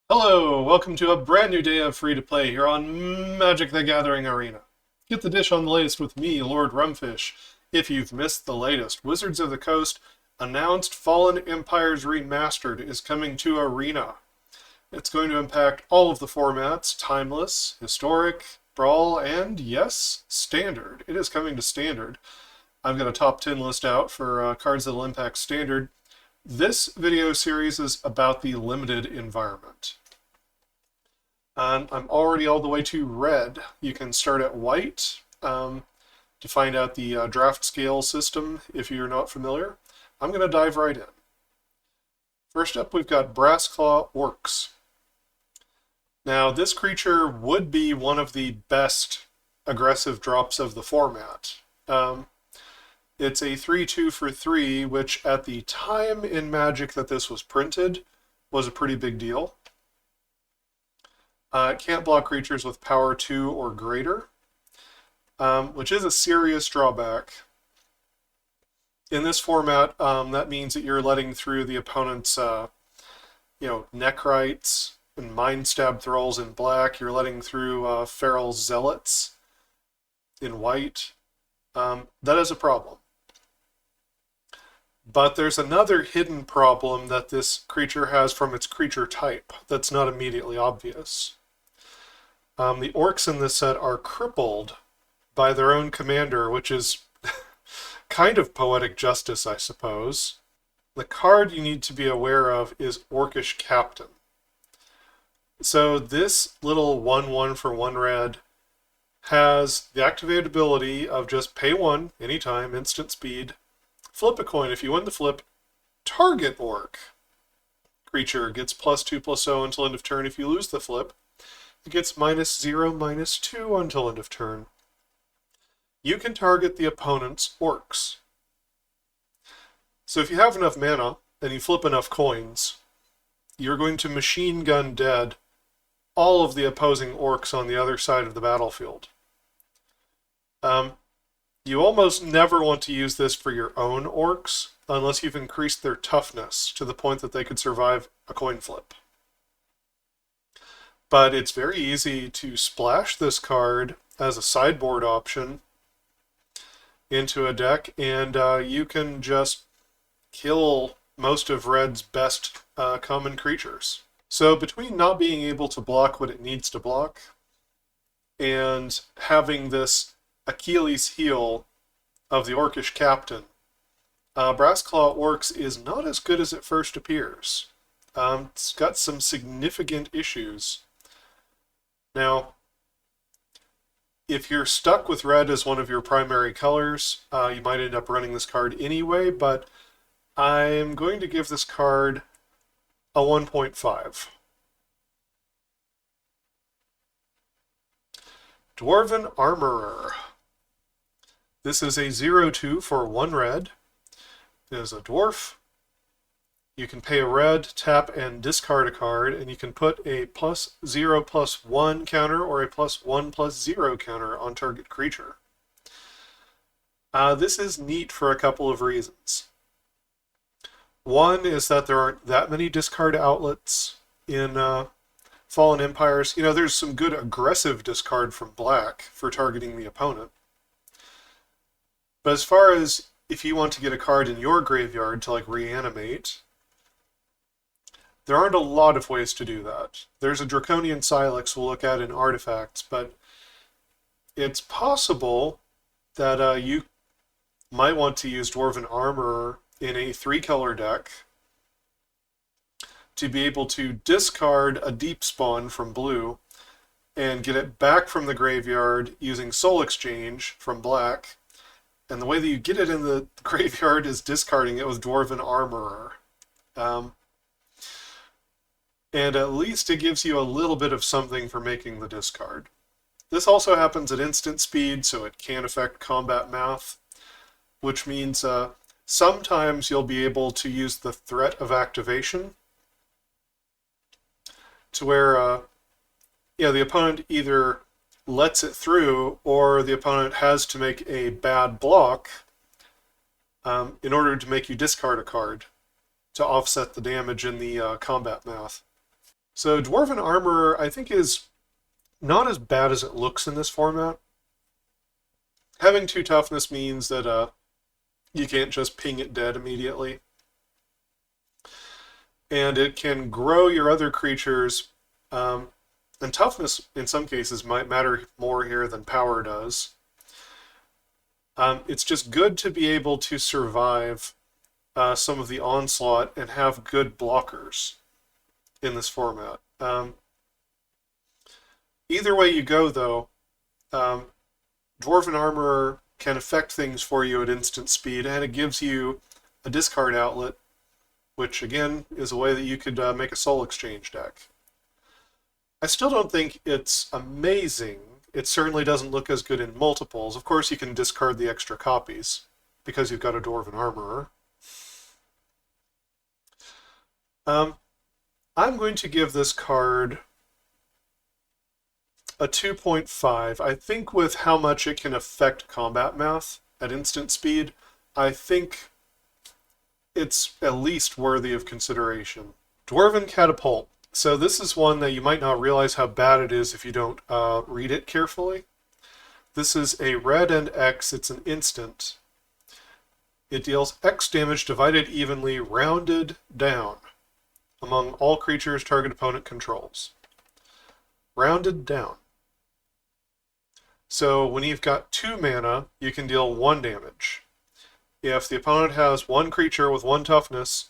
Hello, welcome to a brand new day of free-to-play here on Magic the Gathering Arena. Get the dish on the latest with me, Lord Rumfish. If you've missed the latest, Wizards of the Coast announced Fallen Empires Remastered is coming to Arena. It's going to impact all of the formats, Timeless, Historic, Brawl, and yes, Standard. It is coming to Standard. I've got a top 10 list out for cards that will impact Standard. This video series is about the limited environment. I'm already all the way to red. You can start at white to find out the draft scale system if you're not familiar. I'm going to dive right in. First up, we've got Brassclaw Orcs. Now, this creature would be one of the best aggressive drops of the format. It's a 3/2 for 3, which at the time in Magic that this was printed was a pretty big deal. It can't block creatures with power 2 or greater, which is a serious drawback. In this format, that means that you're letting through the opponent's, Neckrites and Mind Stab Thralls in black. You're letting through Feral Zealots in white. That is a problem. But there's another hidden problem that this creature has from its creature type that's not immediately obvious. The orcs in this set are crippled by their own commander, which is kind of poetic justice, I suppose. The card you need to be aware of is Orcish Captain. So this little 1/1 for 1 red has the activated ability of just pay 1 anytime, instant speed, flip a coin. If you win the flip, target orc creature gets +2/+0 until end of turn. If you lose the flip, it gets -0/-2 until end of turn. You can target the opponent's orcs. So if you have enough mana and you flip enough coins, you're going to machine gun dead all of the opposing orcs on the other side of the battlefield. You almost never want to use this for your own orcs unless you've increased their toughness to the point that they could survive a coin flip. But it's very easy to splash this card as a sideboard option into a deck, and you can just kill most of Red's best common creatures. So between not being able to block what it needs to block and having this Achilles heel of the Orcish Captain, Brassclaw Orcs is not as good as it first appears. It's got some significant issues. Now, if you're stuck with red as one of your primary colors, you might end up running this card anyway, but I'm going to give this card a 1.5. Dwarven Armorer. This is a 0/2 for 1 red. It is a dwarf. You can pay a red, tap, and discard a card, and you can put a +0/+1 counter or a +1/+0 counter on target creature. This is neat for a couple of reasons. One is that there aren't that many discard outlets in Fallen Empires. There's some good aggressive discard from black for targeting the opponent. But as far as if you want to get a card in your graveyard to reanimate, there aren't a lot of ways to do that. There's a Draconian Silex we'll look at in Artifacts, but it's possible that you might want to use Dwarven Armorer in a 3-color deck to be able to discard a Deep Spawn from blue and get it back from the graveyard using Soul Exchange from black. And the way that you get it in the graveyard is discarding it with Dwarven Armorer. And at least it gives you a little bit of something for making the discard. This also happens at instant speed, so it can affect combat math, which means sometimes you'll be able to use the threat of activation to where the opponent either lets it through or the opponent has to make a bad block in order to make you discard a card to offset the damage in the combat math. So Dwarven Armor, I think, is not as bad as it looks in this format. Having 2 toughness means that you can't just ping it dead immediately. And it can grow your other creatures, and toughness in some cases might matter more here than power does. It's just good to be able to survive some of the onslaught and have good blockers in this format. Either way you go, though, Dwarven Armor can affect things for you at instant speed, and it gives you a discard outlet, which again is a way that you could make a soul exchange deck. I still don't think it's amazing. It certainly doesn't look as good in multiples. Of course, you can discard the extra copies because you've got a Dwarven Armorer. I'm going to give this card a 2.5. I think with how much it can affect combat math at instant speed, I think it's at least worthy of consideration. Dwarven Catapult. So this is one that you might not realize how bad it is if you don't read it carefully. This is a red and X. It's an instant. It deals X damage divided evenly, rounded down, among all creatures target opponent controls. Rounded down. So when you've got 2 mana, you can deal 1 damage. If the opponent has 1 creature with 1 toughness,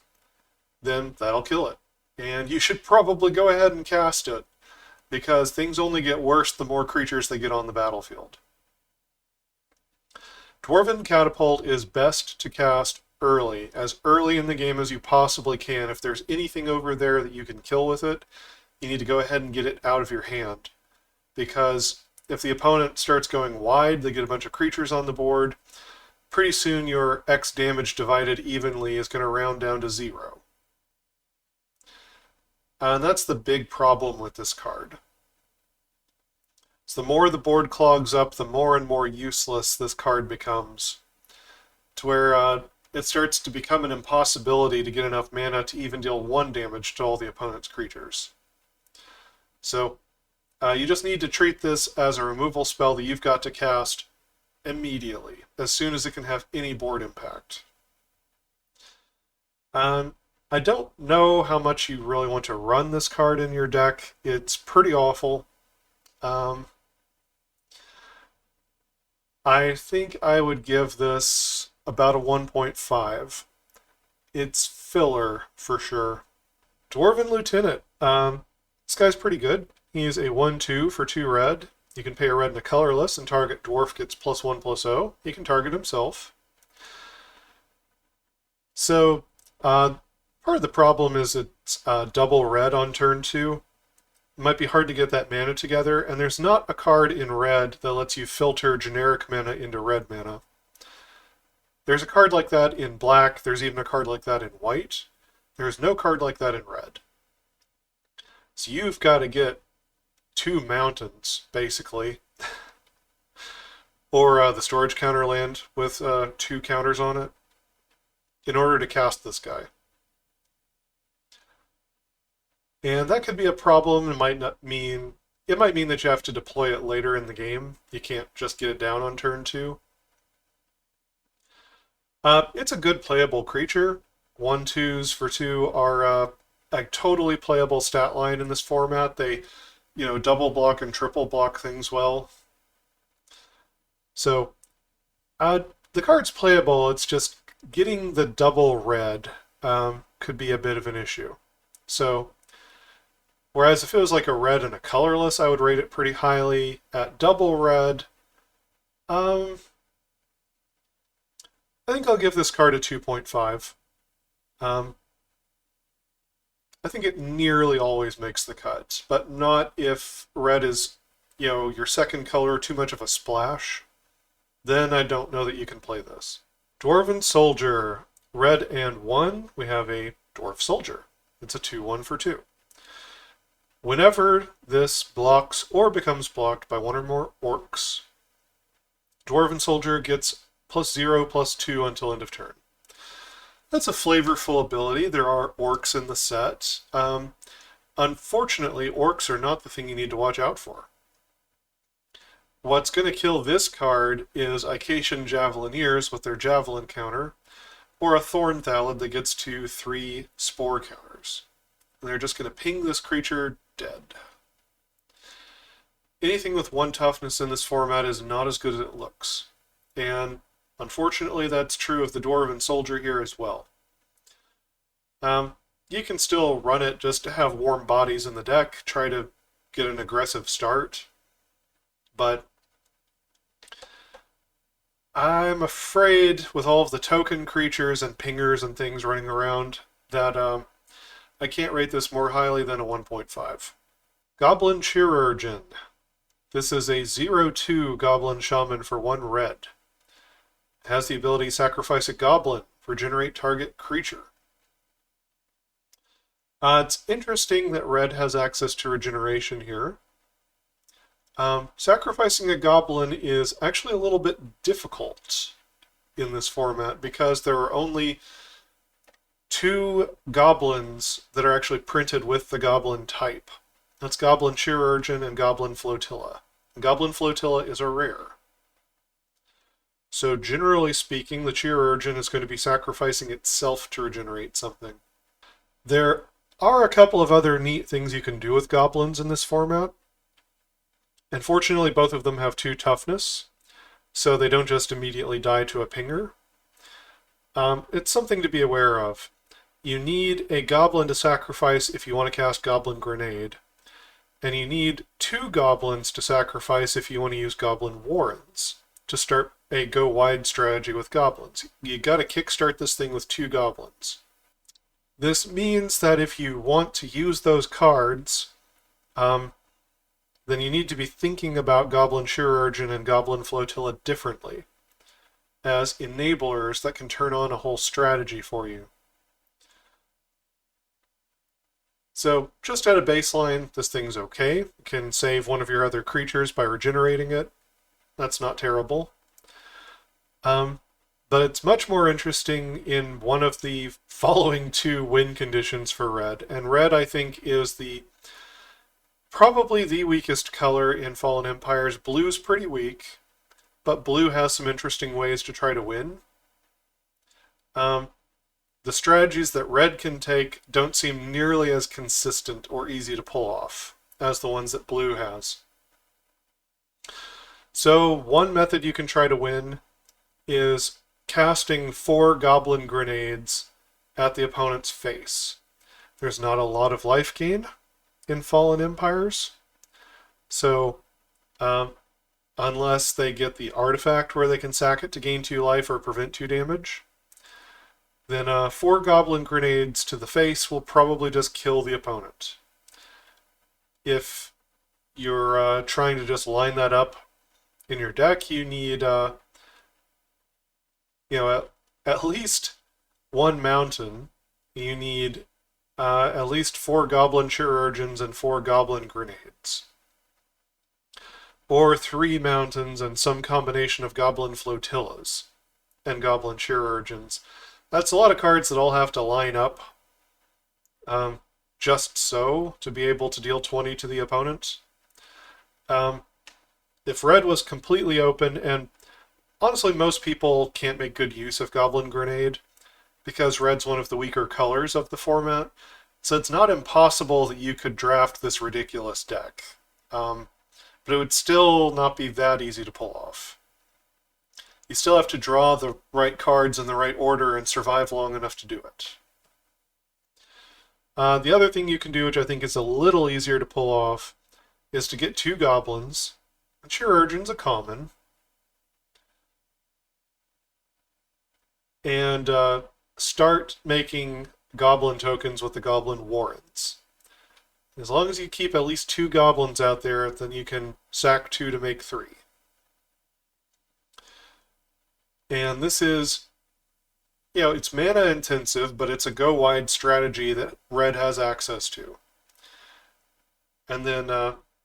then that'll kill it. And you should probably go ahead and cast it, because things only get worse the more creatures they get on the battlefield. Dwarven Catapult is best to cast early, as early in the game as you possibly can. If there's anything over there that you can kill with it, you need to go ahead and get it out of your hand. Because if the opponent starts going wide, they get a bunch of creatures on the board, pretty soon your X damage divided evenly is going to round down to 0. And that's the big problem with this card. So the more the board clogs up, the more and more useless this card becomes, to where it starts to become an impossibility to get enough mana to even deal 1 damage to all the opponent's creatures. So you just need to treat this as a removal spell that you've got to cast immediately, as soon as it can have any board impact. I don't know how much you really want to run this card in your deck. It's pretty awful. I think I would give this about a 1.5. It's filler, for sure. Dwarven Lieutenant. This guy's pretty good. He's a 1/2 for 2 red. You can pay a red and a colorless, and target dwarf gets +1/+0. He can target himself. So, part of the problem is it's double red on turn 2. It might be hard to get that mana together, and there's not a card in red that lets you filter generic mana into red mana. There's a card like that in black. There's even a card like that in white. There's no card like that in red. So you've got to get 2 mountains, basically. Or the storage counter land with 2 counters on it in order to cast this guy. And that could be a problem. It might mean that you have to deploy it later in the game. You can't just get it down on turn 2. It's a good playable creature. 1/2s for 2 are a totally playable stat line in this format. They, double block and triple block things well. So, the card's playable. It's just getting the double red could be a bit of an issue. So, whereas if it was like a red and a colorless, I would rate it pretty highly. At double red, I think I'll give this card a 2.5. I think it nearly always makes the cut, but not if red is, your second color, too much of a splash. Then I don't know that you can play this. Dwarven Soldier. Red and 1, we have a Dwarf Soldier. It's a 2/1 for 2. Whenever this blocks or becomes blocked by 1 or more orcs, Dwarven Soldier gets +0/+2 until end of turn. That's a flavorful ability. There are orcs in the set. Unfortunately, orcs are not the thing you need to watch out for. What's going to kill this card is Icatian Javelineers with their Javelin counter, or a Thorn Thallid that gets to 3 Spore counters. And they're just going to ping this creature dead. Anything with 1 toughness in this format is not as good as it looks. And unfortunately, that's true of the Dwarven Soldier here as well. You can still run it just to have warm bodies in the deck, try to get an aggressive start, but I'm afraid with all of the token creatures and pingers and things running around that I can't rate this more highly than a 1.5. Goblin Chirurgeon. This is a 0/2 Goblin Shaman for 1 red. It has the ability to sacrifice a goblin, regenerate target creature. It's interesting that red has access to regeneration here. Sacrificing a goblin is actually a little bit difficult in this format because there are only 2 goblins that are actually printed with the goblin type. That's Goblin Chirurgeon and Goblin Flotilla. And Goblin Flotilla is a rare. So generally speaking, the Chirurgeon is going to be sacrificing itself to regenerate something. There are a couple of other neat things you can do with goblins in this format. And fortunately, both of them have 2 toughness, so they don't just immediately die to a pinger. It's something to be aware of. You need a goblin to sacrifice if you want to cast Goblin Grenade, and you need 2 goblins to sacrifice if you want to use Goblin Warrens to start a go-wide strategy with goblins. You gotta kickstart this thing with 2 goblins. This means that if you want to use those cards, then you need to be thinking about Goblin Chirurgeon and Goblin Flotilla differently, as enablers that can turn on a whole strategy for you. So, just at a baseline, this thing's okay. You can save one of your other creatures by regenerating it. That's not terrible. But it's much more interesting in one of the following 2 win conditions for red. And red, I think, is probably the weakest color in Fallen Empires. Blue's pretty weak, but blue has some interesting ways to try to win. The strategies that red can take don't seem nearly as consistent or easy to pull off as the ones that blue has. So one method you can try to win is casting 4 Goblin Grenades at the opponent's face. There's not a lot of life gain in Fallen Empires, so unless they get the artifact where they can sack it to gain 2 life or prevent 2 damage, then 4 Goblin Grenades to the face will probably just kill the opponent. If you're trying to just line that up in your deck, you need at least 1 mountain. You need at least 4 Goblin Chirurgeons and 4 Goblin Grenades. Or 3 mountains and some combination of Goblin Flotillas and Goblin Chirurgeons. That's a lot of cards that all have to line up just so to be able to deal 20 to the opponent. If red was completely open, and honestly most people can't make good use of Goblin Grenade because red's one of the weaker colors of the format, so it's not impossible that you could draft this ridiculous deck. But it would still not be that easy to pull off. You still have to draw the right cards in the right order and survive long enough to do it. The other thing you can do, which I think is a little easier to pull off, is to get 2 goblins. Chirurgeon's a common. And start making goblin tokens with the Goblin Warrens. As long as you keep at least 2 goblins out there, then you can sack 2 to make 3. And this is, it's mana intensive, but it's a go-wide strategy that red has access to. And then,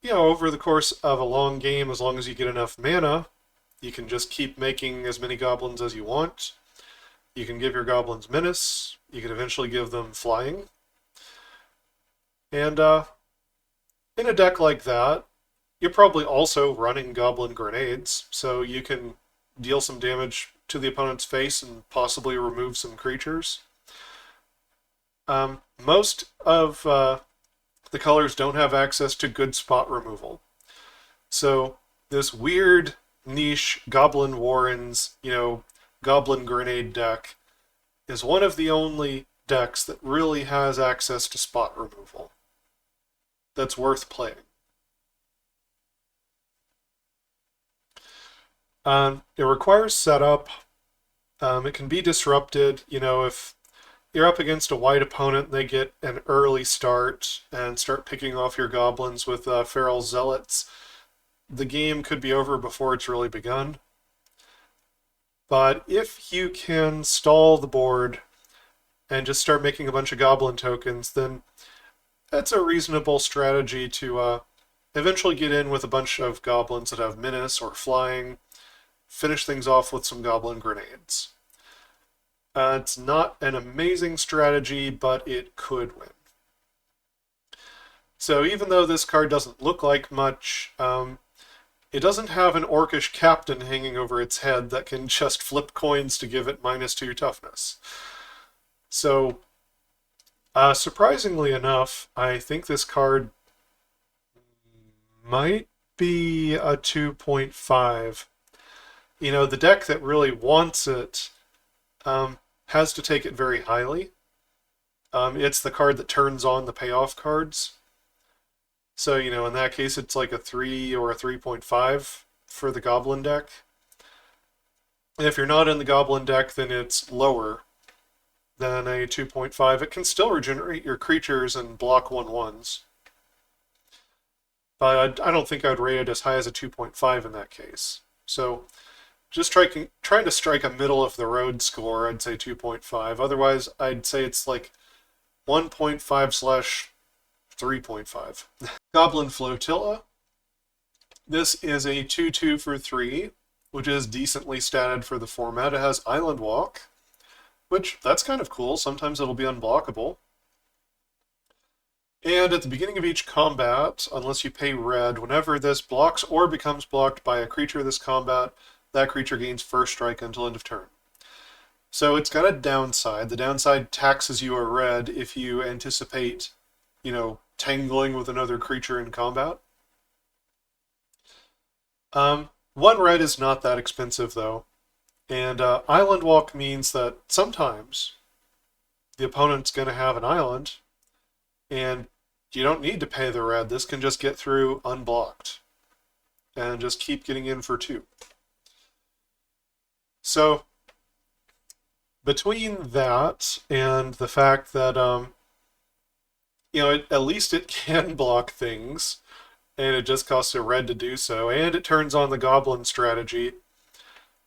over the course of a long game, as long as you get enough mana, you can just keep making as many goblins as you want. You can give your goblins menace. You can eventually give them flying. And in a deck like that, you're probably also running Goblin Grenades, so you can deal some damage to the opponent's face and possibly remove some creatures. Most of the colors don't have access to good spot removal. So this weird niche Goblin Warrens, Goblin Grenade deck is one of the only decks that really has access to spot removal that's worth playing. It requires setup. It can be disrupted, if you're up against a white opponent, they get an early start and start picking off your goblins with feral zealots. The game could be over before it's really begun. But if you can stall the board and just start making a bunch of goblin tokens, then that's a reasonable strategy to eventually get in with a bunch of goblins that have menace or flying, finish things off with some goblin grenades. It's not an amazing strategy, but it could win. So even though this card doesn't look like much, it doesn't have an orcish captain hanging over its head that can just flip coins to give it -2 toughness. So, surprisingly enough, I think this card might be a 2.5. The deck that really wants it has to take it very highly. It's the card that turns on the payoff cards. So, in that case, it's like a 3 or a 3.5 for the Goblin deck. And if you're not in the Goblin deck, then it's lower than a 2.5. It can still regenerate your creatures and block 1/1s. But I don't think I'd rate it as high as a 2.5 in that case. So, just trying to strike a middle of the road score, I'd say 2.5. Otherwise, I'd say it's like 1.5/3.5. Goblin Flotilla. This is a 2/2 for 3, which is decently statted for the format. It has Island Walk, which that's kind of cool. Sometimes it'll be unblockable. And at the beginning of each combat, unless you pay red, whenever this blocks or becomes blocked by a creature this combat, that creature gains first strike until end of turn. So it's got a downside. The downside taxes you a red if you anticipate, tangling with another creature in combat. 1 red is not that expensive, though. And Island Walk means that sometimes the opponent's going to have an island, and you don't need to pay the red. This can just get through unblocked and just keep getting in for 2. So, between that and the fact that, at least it can block things, and it just costs a red to do so, and it turns on the Goblin strategy,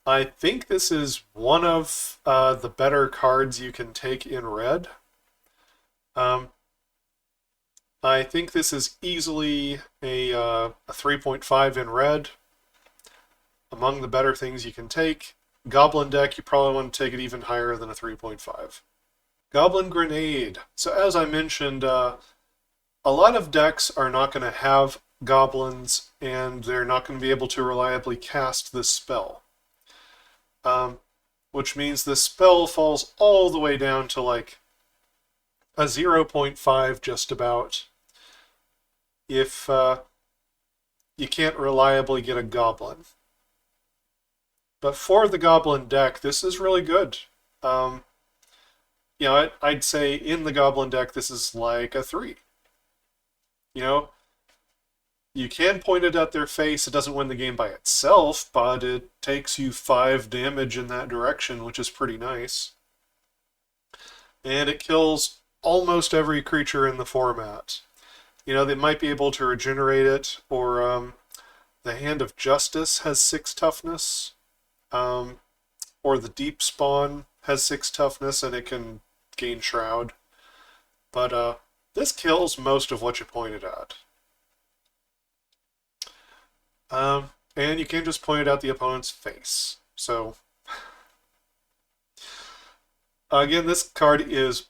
I think this is one of the better cards you can take in red. I think this is easily a 3.5 in red. Among the better things you can take. Goblin deck, you probably want to take it even higher than a 3.5. Goblin Grenade. So as I mentioned, a lot of decks are not going to have goblins, and they're not going to be able to reliably cast this spell. Which means this spell falls all the way down to like a 0.5 just about if you can't reliably get a goblin. But for the Goblin deck, this is really good. I'd say in the Goblin deck, this is like a 3. You can point it at their face. It doesn't win the game by itself, but it takes you 5 damage in that direction, which is pretty nice. And it kills almost every creature in the format. They might be able to regenerate it, or the Hand of Justice has 6 toughness. Or the Deep Spawn has 6 toughness and it can gain Shroud. But this kills most of what you pointed at. And you can just point it at the opponent's face. So, again, this card is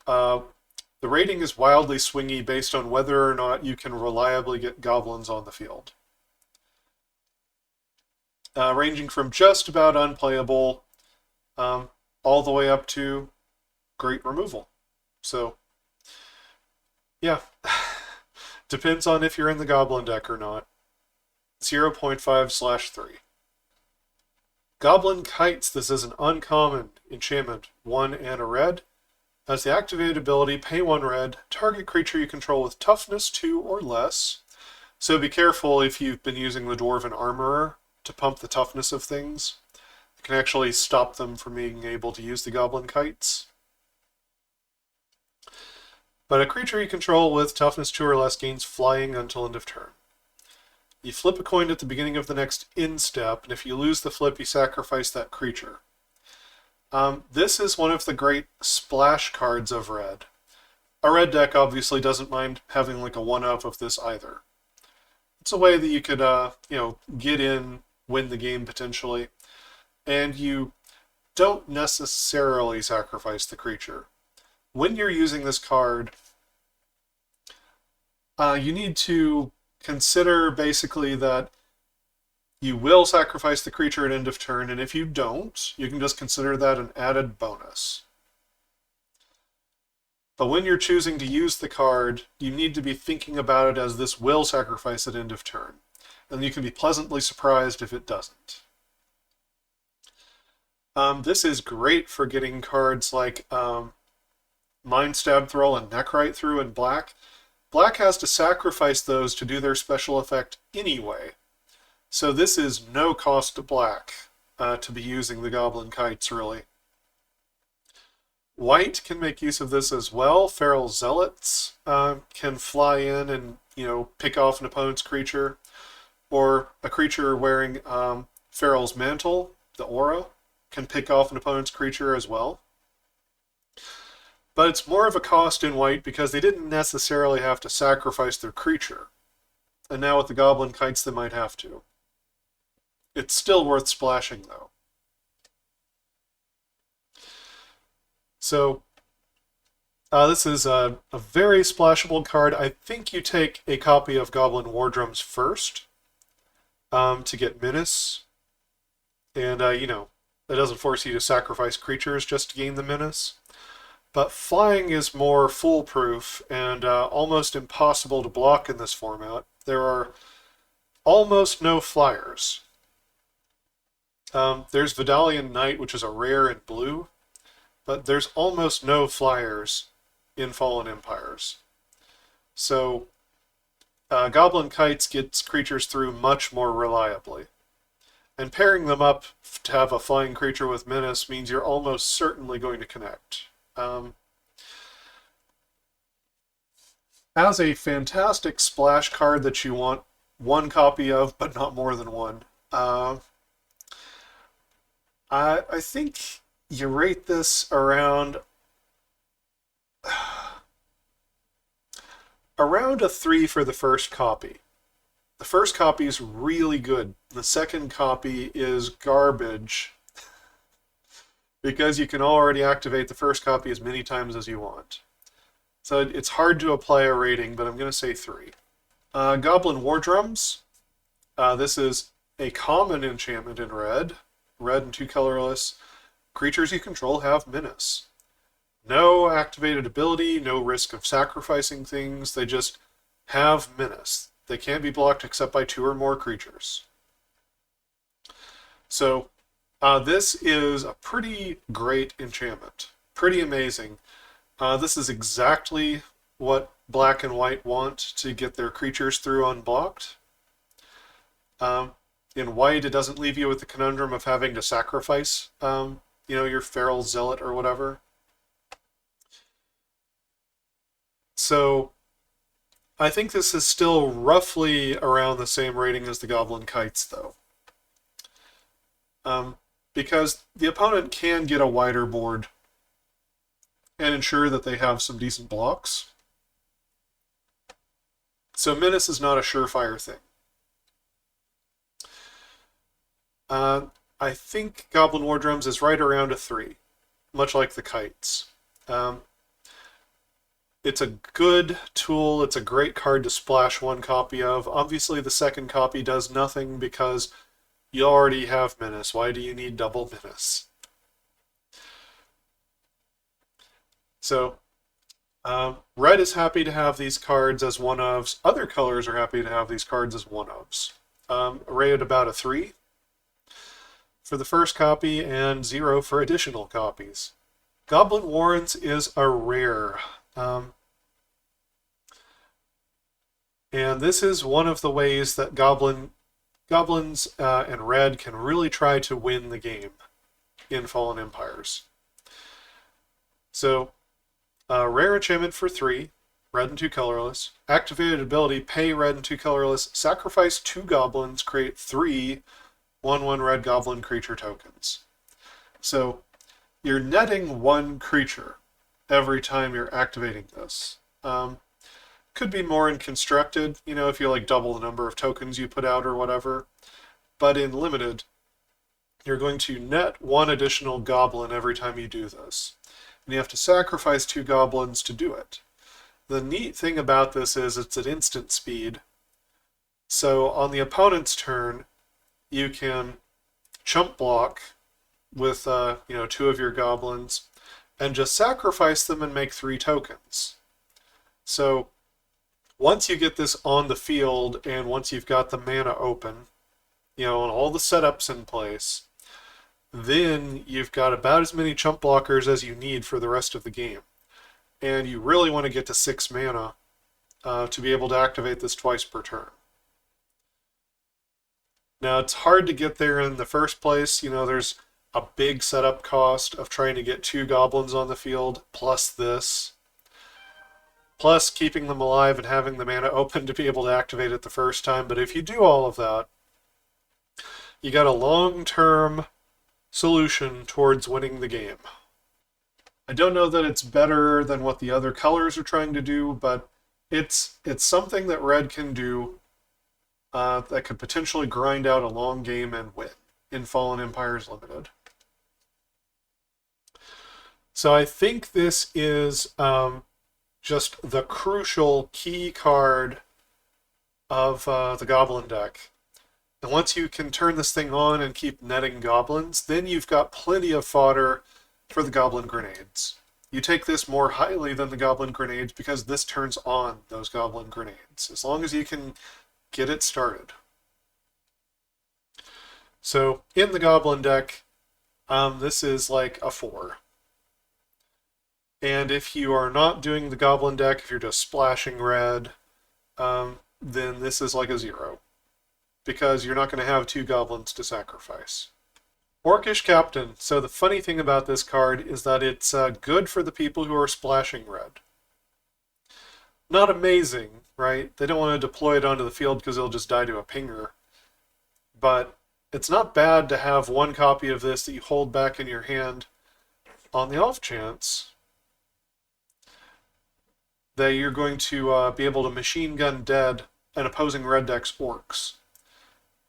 The rating is wildly swingy based on whether or not you can reliably get goblins on the field. Ranging from just about unplayable all the way up to great removal. So, yeah. Depends on if you're in the goblin deck or not. 0.5/3. Goblin Kites. This is an uncommon enchantment. 1 and a red. As the activated ability, pay 1 red. Target creature you control with toughness 2 or less. So be careful if you've been using the Dwarven Armorer to pump the toughness of things. It can actually stop them from being able to use the Goblin Kites. But a creature you control with toughness 2 or less gains flying until end of turn. You flip a coin at the beginning of the next end step, and if you lose the flip, you sacrifice that creature. This is one of the great splash cards of red. A red deck obviously doesn't mind having like a 1-up of this either. It's a way that you could, get in, win the game potentially, and you don't necessarily sacrifice the creature. When you're using this card, you need to consider basically that you will sacrifice the creature at end of turn, and if you don't, you can just consider that an added bonus. But when you're choosing to use the card, you need to be thinking about it as this will sacrifice at end of turn, and you can be pleasantly surprised if it doesn't. This is great for getting cards like Mind Stab Thrall and Neckrite through in black. Black has to sacrifice those to do their special effect anyway. So this is no cost to black to be using the Goblin Kites, really. White can make use of this as well. Feral Zealots can fly in and, pick off an opponent's creature. Or a creature wearing Feral's Mantle, the aura, can pick off an opponent's creature as well. But it's more of a cost in white because they didn't necessarily have to sacrifice their creature. And now with the Goblin Kites, they might have to. It's still worth splashing, though. So, this is a very splashable card. I think you take a copy of Goblin War Drums first to get Menace. And, that doesn't force you to sacrifice creatures just to gain the Menace. But flying is more foolproof and almost impossible to block in this format. There are almost no flyers. There's Vidalian Knight, which is a rare in blue, but there's almost no flyers in Fallen Empires. So Goblin Kites gets creatures through much more reliably. And pairing them up to have a flying creature with Menace means you're almost certainly going to connect. As a fantastic splash card that you want one copy of, but not more than one, I think you rate this around a 3 for the first copy. The first copy is really good. The second copy is garbage because you can already activate the first copy as many times as you want. So it's hard to apply a rating, but I'm going to say 3. Goblin War Drums. This is a common enchantment in red and 2 colorless. Creatures you control have Menace. No activated ability, no risk of sacrificing things. They just have Menace. They can't be blocked except by 2 or more creatures. So this is a pretty great enchantment. Pretty amazing. This is exactly what black and white want to get their creatures through unblocked. In white, it doesn't leave you with the conundrum of having to sacrifice, your Feral Zealot or whatever. So I think this is still roughly around the same rating as the Goblin Kites, though. Because the opponent can get a wider board and ensure that they have some decent blocks. So Menace is not a surefire thing. I think Goblin War Drums is right around a 3, much like the Kites. It's a good tool. It's a great card to splash one copy of. Obviously, the second copy does nothing because you already have Menace. Why do you need double Menace? So, red is happy to have these cards as one-ofs. Other colors are happy to have these cards as one-ofs. Rated about a 3 for the first copy and 0 for additional copies. Goblin Warrens is a rare. And this is one of the ways that goblins and red can really try to win the game in Fallen Empires. So, rare enchantment for 3, red and 2 colorless. Activated ability, pay red and 2 colorless, sacrifice 2 goblins, create 3 1/1 red goblin creature tokens. So, you're netting 1 creature every time you're activating this. Could be more in constructed, you know, if you like double the number of tokens you put out or whatever. But in limited, you're going to net 1 additional goblin every time you do this. And you have to sacrifice 2 goblins to do it. The neat thing about this is it's at instant speed. So on the opponent's turn, you can chump block with 2 of your goblins and just sacrifice them and make 3 tokens. So once you get this on the field and once you've got the mana open, and all the setups in place, then you've got about as many chump blockers as you need for the rest of the game. And you really want to get to 6 mana to be able to activate this twice per turn. Now, it's hard to get there in the first place. There's a big setup cost of trying to get 2 goblins on the field, plus this. Plus keeping them alive and having the mana open to be able to activate it the first time. But if you do all of that, you got a long-term solution towards winning the game. I don't know that it's better than what the other colors are trying to do, but it's something that red can do that could potentially grind out a long game and win in Fallen Empires Limited. So I think this is just the crucial key card of the Goblin deck. And once you can turn this thing on and keep netting goblins, then you've got plenty of fodder for the Goblin Grenades. You take this more highly than the Goblin Grenades because this turns on those Goblin Grenades, as long as you can get it started. So in the Goblin deck, this is like a 4. And if you are not doing the Goblin deck, if you're just splashing red, then this is like a 0. Because you're not going to have 2 goblins to sacrifice. Orcish Captain. So the funny thing about this card is that it's good for the people who are splashing red. Not amazing, right? They don't want to deploy it onto the field because it'll just die to a pinger. But it's not bad to have 1 copy of this that you hold back in your hand on the off chance that you're going to be able to machine gun dead an opposing red deck's orcs.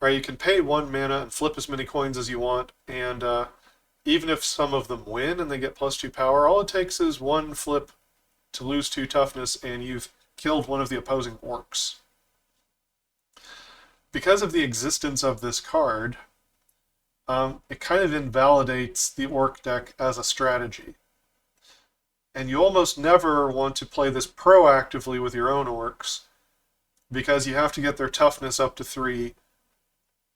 Right, you can pay 1 mana and flip as many coins as you want, and even if some of them win and they get +2 power, all it takes is 1 flip to lose 2 toughness, and you've killed one of the opposing orcs. Because of the existence of this card, it kind of invalidates the orc deck as a strategy. And you almost never want to play this proactively with your own orcs, because you have to get their toughness up to 3,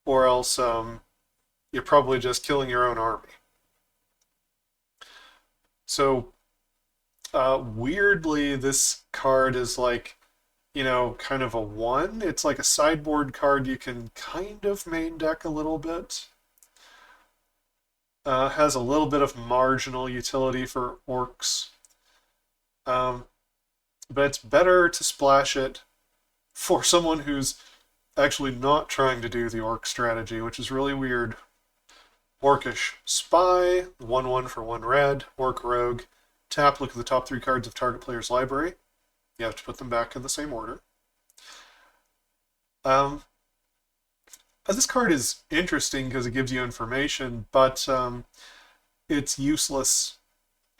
or else you're probably just killing your own army. So, weirdly, this card is like, kind of a 1. It's like a sideboard card you can kind of main deck a little bit. Has a little bit of marginal utility for orcs. But it's better to splash it for someone who's actually not trying to do the orc strategy, which is really weird. Orcish Spy, 1/1 for 1 red, Orc Rogue. Tap, look at the top 3 cards of target player's library. You have to put them back in the same order. This card is interesting because it gives you information, but it's useless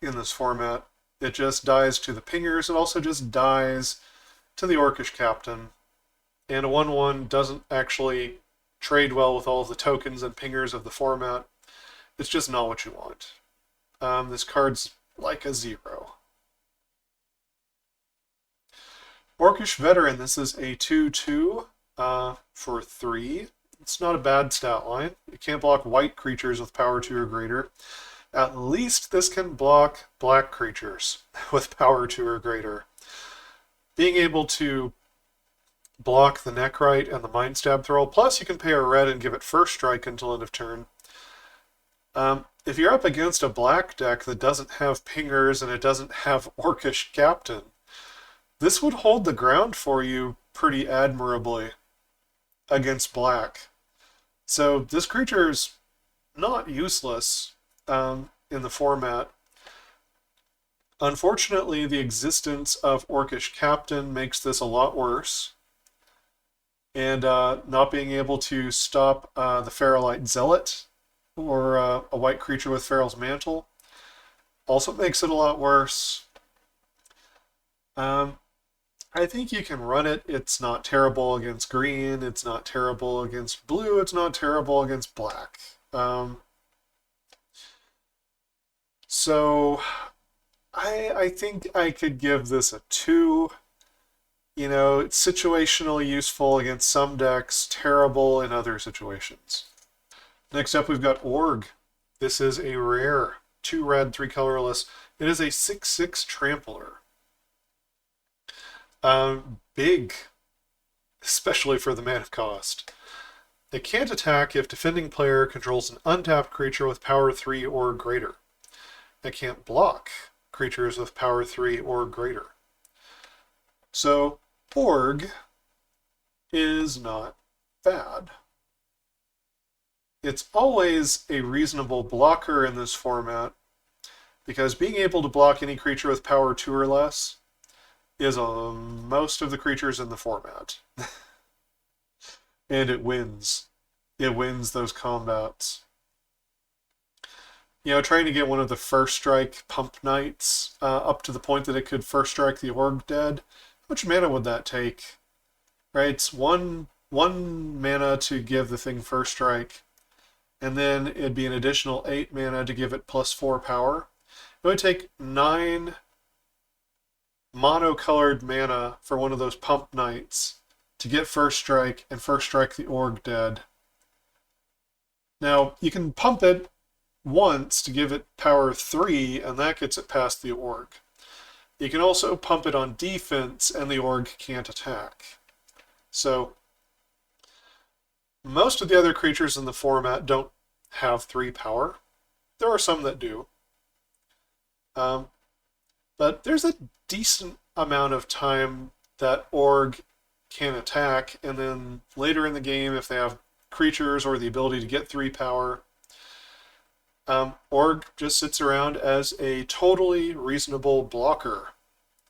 in this format. It just dies to the pingers. It also just dies to the Orcish captain. And a 1/1 doesn't actually trade well with all of the tokens and pingers of the format. It's just not what you want. This card's like a 0. Orcish Veteran, this is a 2/2 for 3. It's not a bad stat line. It can't block white creatures with power 2 or greater. At least this can block black creatures with power 2 or greater. Being able to block the Neckrite and the Mind Stab Throw, plus you can pay a red and give it first strike until end of turn. If you're up against a black deck that doesn't have pingers and it doesn't have Orcish Captain, this would hold the ground for you pretty admirably against black. So this creature's not useless in the format. Unfortunately, the existence of Orcish Captain makes this a lot worse. And not being able to stop the Feralite Zealot or a white creature with Feral's Mantle also makes it a lot worse. I think you can run it. It's not terrible against green. It's not terrible against blue. It's not terrible against black. So I think I could give this a 2. You know, it's situationally useful against some decks, terrible in other situations. Next up, we've got Org. This is a rare, 2 red, 3 colorless. It is a 6/6 trampler. Big, especially for the mana cost. It can't attack if defending player controls an untapped creature with power 3 or greater. It can't block creatures with power 3 or greater. So, Org is not bad. It's always a reasonable blocker in this format, because being able to block any creature with power 2 or less is most of the creatures in the format. And it wins. It wins those combats. You know, trying to get one of the first strike Pump Knights up to the point that it could first strike the Org dead. How much mana would that take? Right? It's one mana to give the thing first strike, and then it'd be an additional 8 mana to give it +4 power. It would take 9 mono-colored mana for one of those Pump Knights to get first strike and first strike the Org dead. Now, you can pump it once to give it power 3, and that gets it past the Org. You can also pump it on defense, and the Org can't attack. So, most of the other creatures in the format don't have 3 power. There are some that do. But there's a decent amount of time that Org can attack, and then later in the game, if they have creatures or the ability to get 3 power, Org just sits around as a totally reasonable blocker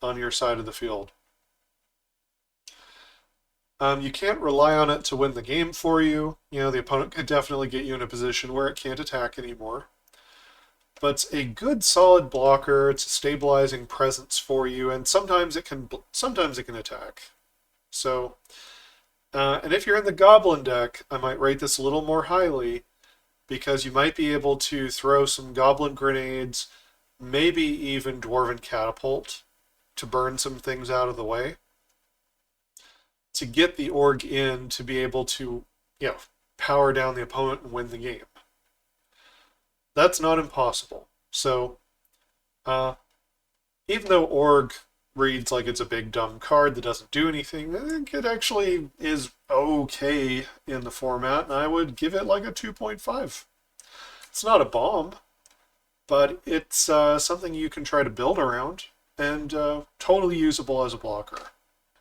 on your side of the field. You can't rely on it to win the game for you. You know, the opponent could definitely get you in a position where it can't attack anymore. But it's a good, solid blocker. It's a stabilizing presence for you, and sometimes it can attack. So, and if you're in the Goblin deck, I might rate this a little more highly, because you might be able to throw some Goblin Grenades, maybe even Dwarven Catapult, to burn some things out of the way, to get the Org in to be able to, you know, power down the opponent and win the game. That's not impossible. So, even though Org reads like it's a big dumb card that doesn't do anything, I think it actually is okay in the format, and I would give it like a 2.5. It's not a bomb, but it's something you can try to build around, and totally usable as a blocker.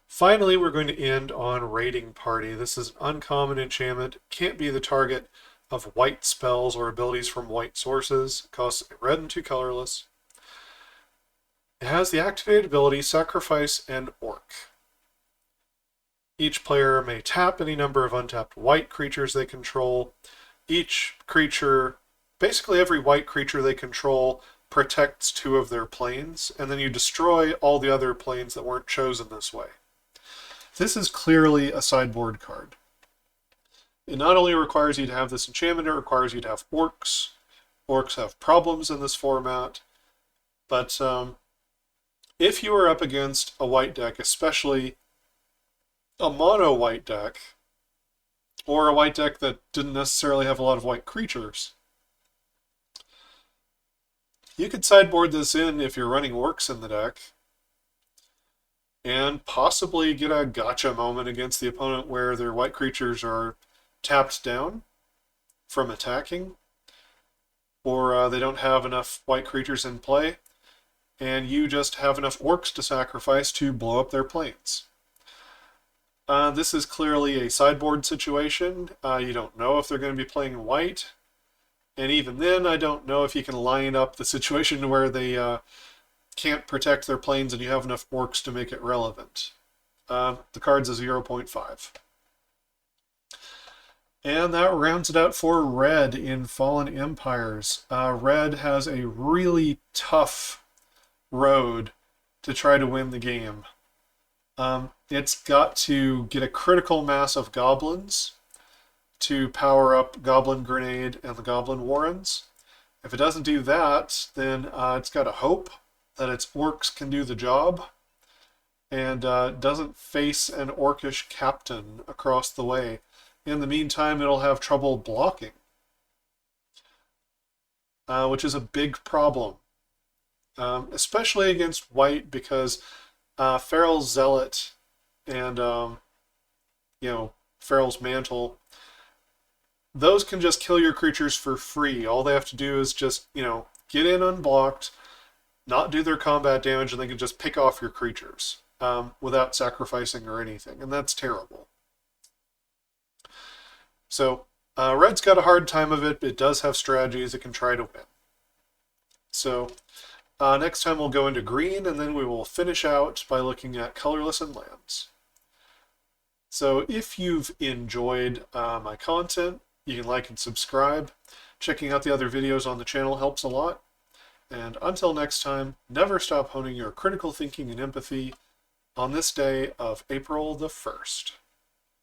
Finally, we're going to end on Raiding Party. This is an uncommon enchantment. Can't be the target of white spells or abilities from white sources. It costs a red and 2 colorless. It has the activated ability Sacrifice an Orc. Each player may tap any number of untapped white creatures they control. Each creature, basically every white creature they control, protects 2 of their planes, and then you destroy all the other planes that weren't chosen this way. This is clearly a sideboard card. It not only requires you to have this enchantment, it requires you to have orcs. Orcs have problems in this format, but if you are up against a white deck, especially a mono white deck, or a white deck that didn't necessarily have a lot of white creatures, you could sideboard this in if you're running orcs in the deck, and possibly get a gotcha moment against the opponent where their white creatures are tapped down from attacking, or they don't have enough white creatures in play, and you just have enough orcs to sacrifice to blow up their planes. This is clearly a sideboard situation. You don't know if they're going to be playing white, and even then I don't know if you can line up the situation where they can't protect their planes and you have enough orcs to make it relevant. The card's a 0.5. And that rounds it out for red in Fallen Empires. Red has a really tough road to try to win the game. It's got to get a critical mass of goblins to power up Goblin Grenade and the Goblin Warrens. If it doesn't do that, then it's got to hope that its orcs can do the job, and doesn't face an orcish captain across the way. In the meantime, it'll have trouble blocking, which is a big problem, especially against white, because Feral's Zealot and Feral's Mantle, those can just kill your creatures for free. All they have to do is just, get in unblocked, not do their combat damage, and they can just pick off your creatures without sacrificing or anything, and that's terrible. So red's got a hard time of it, but it does have strategies it can try to win. So next time we'll go into green, and then we will finish out by looking at colorless and lands. So if you've enjoyed my content, you can like and subscribe. Checking out the other videos on the channel helps a lot. And until next time, never stop honing your critical thinking and empathy on this day of April the 1st.